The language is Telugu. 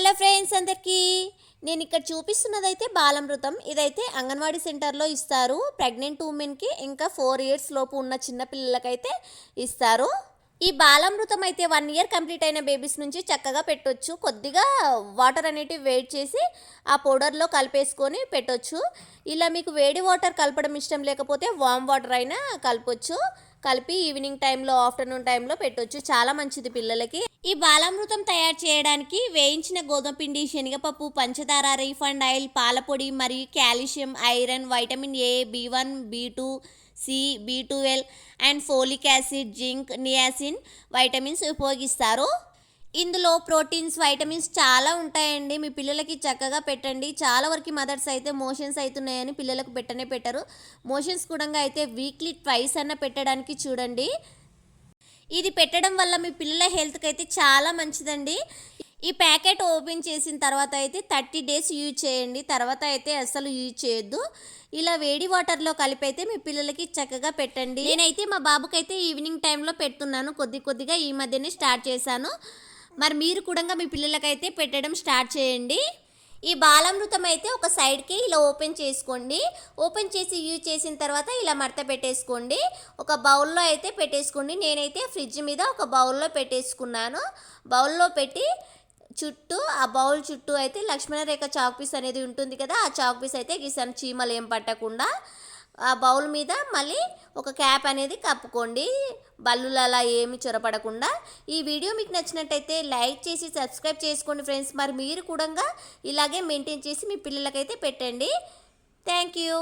హలో ఫ్రెండ్స్ అందరికీ నేను ఇక్కడ చూపిస్తున్నదైతే బాలామృతం. ఇదైతే అంగన్వాడీ సెంటర్లో ఇస్తారు. ప్రెగ్నెంట్ ఉమెన్కి ఇంకా 4 ఇయర్స్ లోపు ఉన్న చిన్న పిల్లలకైతే ఇస్తారు. ఈ బాలామృతం అయితే 1 ఇయర్ కంప్లీట్ అయిన బేబీస్ నుంచి చక్కగా పెట్టొచ్చు. కొద్దిగా వాటర్ అనేటివి వేడి చేసి ఆ పౌడర్లో కలిపేసుకొని పెట్టొచ్చు. ఇలా మీకు వేడి వాటర్ కలపడం ఇష్టం లేకపోతే వామ్ వాటర్ అయినా కలపొచ్చు. కలిపి ఈవినింగ్ టైంలో ఆఫ్టర్నూన్ టైంలో పెట్టొచ్చు. చాలా మంచిది పిల్లలకి. ఈ బాలామృతం తయారు చేయడానికి వేయించిన గోధుమ పిండి, శనగపప్పు, పంచదార, రీఫండ్ ఆయిల్, పాలపొడి మరియు calcium, iron, vitamin A, B1, B2, C, B12 and folic acid, zinc, niacin vitamins ఉపయోగిస్తారు. ఇందులో ప్రోటీన్స్, వైటమిన్స్ చాలా ఉంటాయండి. మీ పిల్లలకి చక్కగా పెట్టండి. చాలా వరకు మదర్స్ అయితే మోషన్స్ అవుతున్నాయని పిల్లలకు పెట్టరు. మోషన్స్ కూడా అయితే వీక్లీ ట్వైస్ అన్న పెట్టడానికి చూడండి. ఇది పెట్టడం వల్ల మీ పిల్లల హెల్త్కి అయితే చాలా మంచిదండి. ఈ ప్యాకెట్ ఓపెన్ చేసిన తర్వాత అయితే 30 డేస్ యూజ్ చేయండి. తర్వాత అయితే అస్సలు యూజ్ చేయొద్దు. ఇలా వేడి వాటర్లో కలిపి అయితే మీ పిల్లలకి చక్కగా పెట్టండి. నేనైతే మా బాబుకైతే ఈవినింగ్ టైంలో పెడుతున్నాను. కొద్దిగా ఈ మధ్యనే స్టార్ట్ చేశాను. మరి మీరు కూడా మీ పిల్లలకైతే పెట్టడం స్టార్ట్ చేయండి. ఈ బాలామృతం అయితే ఒక సైడ్కి ఇలా ఓపెన్ చేసుకోండి. ఓపెన్ చేసి యూజ్ చేసిన తర్వాత ఇలా మడత పెట్టేసుకోండి. ఒక బౌల్లో అయితే పెట్టేసుకోండి. నేనైతే ఫ్రిడ్జ్ మీద ఒక బౌల్లో పెట్టేసుకున్నాను. బౌల్లో పెట్టి ఆ బౌల్ చుట్టూ అయితే లక్ష్మణ రేఖ చాక్ పీస్ అనేది ఉంటుంది కదా, ఆ చాక్ పీస్ అయితే గీసాను, చీమలు ఏం పట్టకుండా. ఆ బౌల్ మీద మళ్ళీ ఒక క్యాప్ అనేది కప్పుకోండి, బల్లులు అలా ఏమి చొరపడకుండా. ఈ వీడియో మీకు నచ్చినట్టయితే లైక్ చేసి సబ్స్క్రైబ్ చేసుకోండి ఫ్రెండ్స్. మరి మీరు కూడా ఇలాగే మెయింటైన్ చేసి మీ పిల్లలకైతే పెట్టండి. Thank you.